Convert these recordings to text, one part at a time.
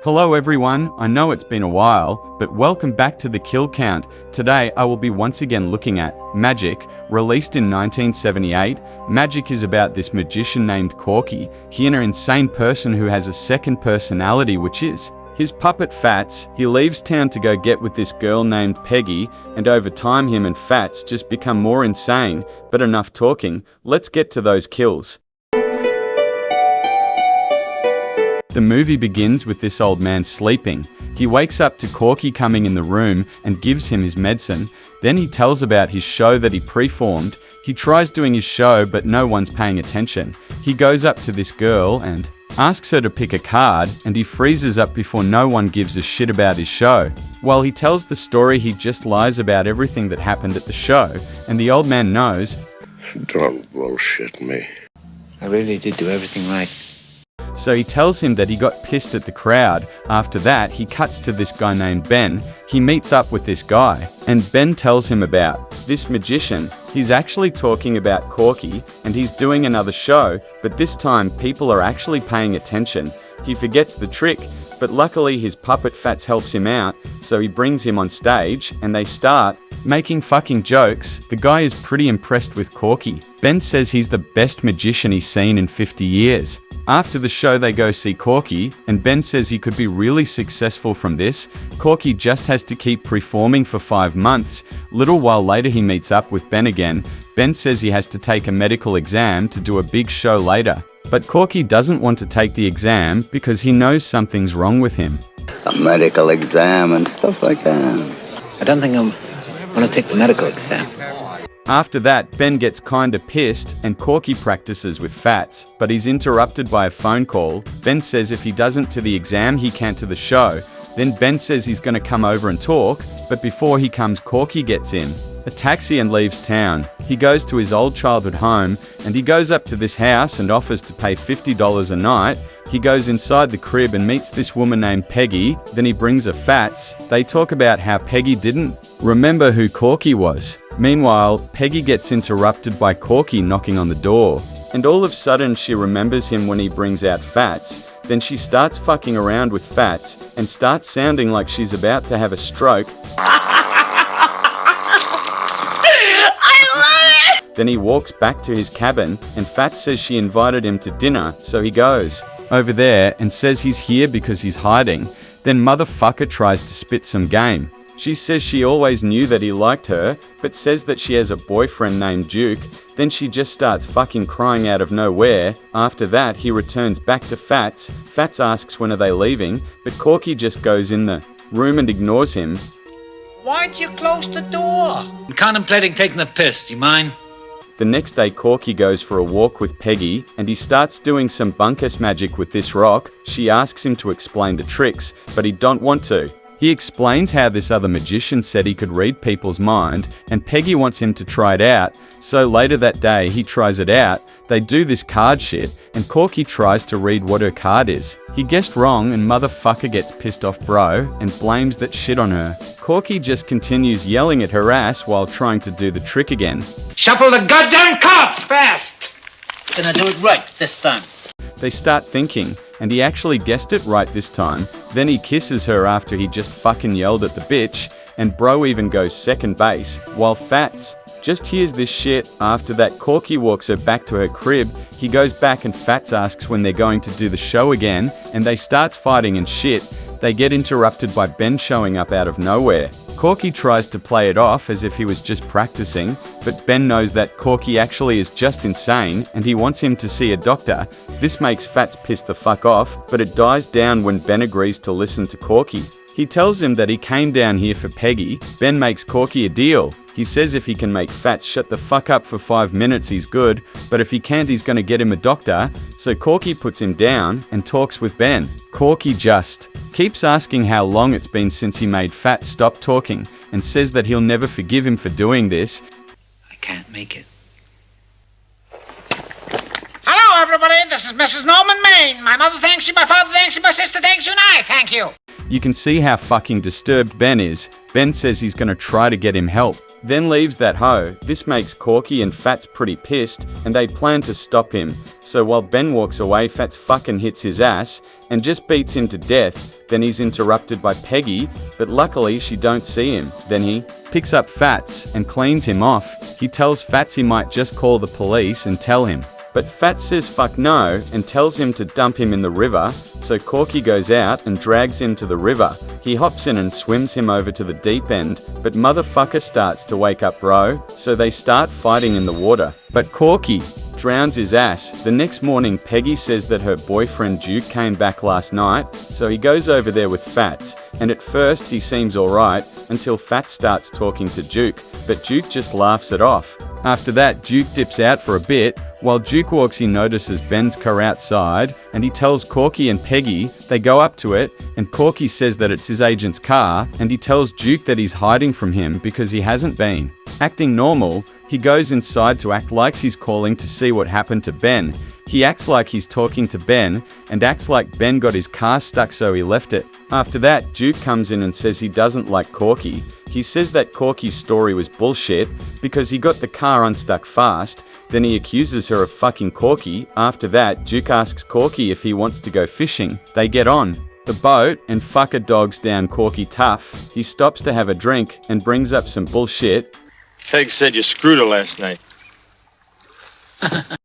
Hello everyone, I know it's been a while, but welcome back to the Kill Count. Today I will be once again looking at Magic, released in 1978. Magic is about this magician named Corky. He's an insane person who has a second personality, which is his puppet Fats. He leaves town to go get with this girl named Peggy, and over time him and Fats just become more insane. But enough talking, let's get to those kills. The movie begins with this old man sleeping. He wakes up to Corky coming in the room and gives him his medicine. Then he tells about his show that he preformed. He tries doing his show, but no one's paying attention. He goes up to this girl and asks her to pick a card, and he freezes up before no one gives a shit about his show. While he tells the story, he just lies about everything that happened at the show, and the old man knows. Don't bullshit me. I really did do everything right. So he tells him that he got pissed at the crowd. After that, he cuts to this guy named Ben. He meets up with this guy, and Ben tells him about this magician. He's actually talking about Corky, and he's doing another show, but this time people are actually paying attention. He forgets the trick, but luckily his puppet Fats helps him out, so he brings him on stage, and they start making fucking jokes. The guy is pretty impressed with Corky. Ben says he's the best magician he's seen in 50 years. After the show they go see Corky, and Ben says he could be really successful from this. Corky just has to keep performing for 5 months. Little while later he meets up with Ben again. Ben says he has to take a medical exam to do a big show later. But Corky doesn't want to take the exam because he knows something's wrong with him. A medical exam and stuff like that. I don't think I'm going to take the medical exam. After that, Ben gets kinda pissed and Corky practices with Fats, but he's interrupted by a phone call. Ben says if he doesn't to the exam, he can't to the show. Then Ben says he's gonna come over and talk, but before he comes, Corky gets in a taxi and leaves town. He goes to his old childhood home, and he goes up to this house and offers to pay $50 a night. He goes inside the crib and meets this woman named Peggy. Then he brings her Fats. They talk about how Peggy didn't remember who Corky was. Meanwhile, Peggy gets interrupted by Corky knocking on the door, and all of a sudden she remembers him when he brings out Fats. Then she starts fucking around with Fats and starts sounding like she's about to have a stroke. Then he walks back to his cabin, and Fats says she invited him to dinner, so he goes over there and says he's here because he's hiding. Then motherfucker tries to spit some game. She says she always knew that he liked her, but says that she has a boyfriend named Duke. Then she just starts fucking crying out of nowhere. After that, he returns back to Fats. Fats asks when are they leaving, but Corky just goes in the room and ignores him. Why'd you close the door? I'm contemplating taking a piss, do you mind? The next day, Corky goes for a walk with Peggy, and he starts doing some bunkus magic with this rock. She asks him to explain the tricks, but he don't want to. He explains how this other magician said he could read people's mind, and Peggy wants him to try it out. So later that day, he tries it out. They do this card shit, and Corky tries to read what her card is. He guessed wrong, and motherfucker gets pissed off bro, and blames that shit on her. Corky just continues yelling at her ass while trying to do the trick again. Shuffle the goddamn cards fast! Gonna do it right this time. They start thinking, and he actually guessed it right this time. Then he kisses her after he just fucking yelled at the bitch, and bro even goes second base, while Fats just hears this shit. After that, Corky walks her back to her crib. He goes back and Fats asks when they're going to do the show again, and they starts fighting and shit. They get interrupted by Ben showing up out of nowhere. Corky tries to play it off as if he was just practicing, but Ben knows that Corky actually is just insane and he wants him to see a doctor. This makes Fats piss the fuck off, but it dies down when Ben agrees to listen to Corky. He tells him that he came down here for Peggy. Ben makes Corky a deal. He says if he can make Fats shut the fuck up for 5 minutes he's good, but if he can't he's gonna get him a doctor. So Corky puts him down and talks with Ben. Corky just keeps asking how long it's been since he made Fats stop talking, and says that he'll never forgive him for doing this. I can't make it. Hello, everybody. This is Mrs. Norman Maine. My mother thanks you, my father thanks you, my sister thanks you, and I thank you. You can see how fucking disturbed Ben is. Ben says he's gonna try to get him help. then leaves that hoe. This makes Corky and Fats pretty pissed, and they plan to stop him. So while Ben walks away, Fats fucking hits his ass and just beats him to death. Then he's interrupted by Peggy, but luckily she don't see him. Then he picks up Fats and cleans him off. He tells Fats he might just call the police and tell him. But Fats says fuck no and tells him to dump him in the river, so Corky goes out and drags him to the river. He hops in and swims him over to the deep end, but motherfucker starts to wake up bro, so they start fighting in the water. But Corky drowns his ass. The next morning Peggy says that her boyfriend Duke came back last night, so he goes over there with Fats, and at first he seems alright until Fats starts talking to Duke, but Duke just laughs it off. After that, Duke dips out for a bit. While Duke walks, he notices Ben's car outside, and he tells Corky and Peggy. They go up to it, and Corky says that it's his agent's car, and he tells Duke that he's hiding from him because he hasn't been. Acting normal, he goes inside to act like he's calling to see what happened to Ben. He acts like he's talking to Ben, and acts like Ben got his car stuck so he left it. After that, Duke comes in and says he doesn't like Corky. He says that Corky's story was bullshit because he got the car unstuck fast. Then he accuses her of fucking Corky. After that, Duke asks Corky if he wants to go fishing. They get on the boat and fucker dogs down Corky tough. He stops to have a drink and brings up some bullshit. Peg said you screwed her last night.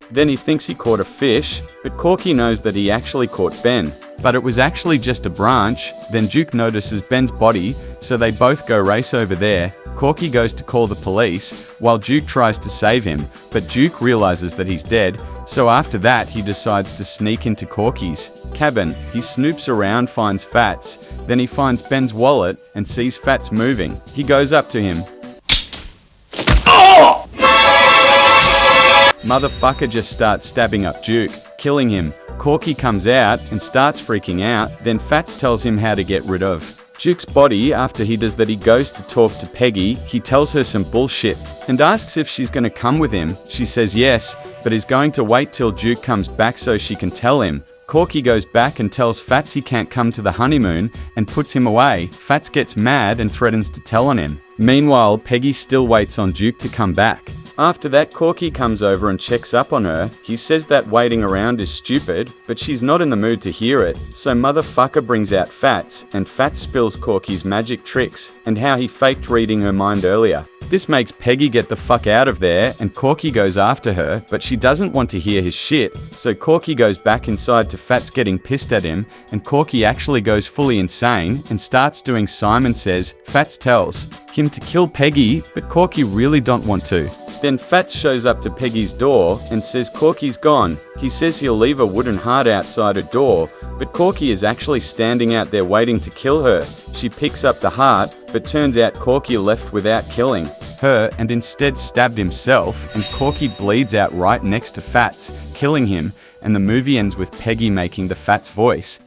Then he thinks he caught a fish, but Corky knows that he actually caught Ben. But it was actually just a branch. Then Duke notices Ben's body, so they both go race over there. Corky goes to call the police, while Duke tries to save him, but Duke realizes that he's dead, so after that he decides to sneak into Corky's cabin. He snoops around, finds Fats, then he finds Ben's wallet and sees Fats moving. He goes up to him. Motherfucker just starts stabbing up Duke, killing him. Corky comes out and starts freaking out, then Fats tells him how to get rid of Duke's body. After he does that, he goes to talk to Peggy. He tells her some bullshit and asks if she's gonna come with him. She says yes, but is going to wait till Duke comes back so she can tell him. Corky goes back and tells Fats he can't come to the honeymoon and puts him away. Fats gets mad and threatens to tell on him. Meanwhile, Peggy still waits on Duke to come back. After that, Corky comes over and checks up on her. He says that waiting around is stupid, but she's not in the mood to hear it. So motherfucker brings out Fats, and Fats spills Corky's magic tricks and how he faked reading her mind earlier. This makes Peggy get the fuck out of there, and Corky goes after her, but she doesn't want to hear his shit. So Corky goes back inside to Fats getting pissed at him, and Corky actually goes fully insane and starts doing Simon Says. Fats tells him to kill Peggy, but Corky really don't want to. Then Fats shows up to Peggy's door and says Corky's gone. He says he'll leave a wooden heart outside her door, but Corky is actually standing out there waiting to kill her. She picks up the heart, but turns out Corky left without killing her and instead stabbed himself, and Corky bleeds out right next to Fats, killing him, and the movie ends with Peggy making the Fats voice.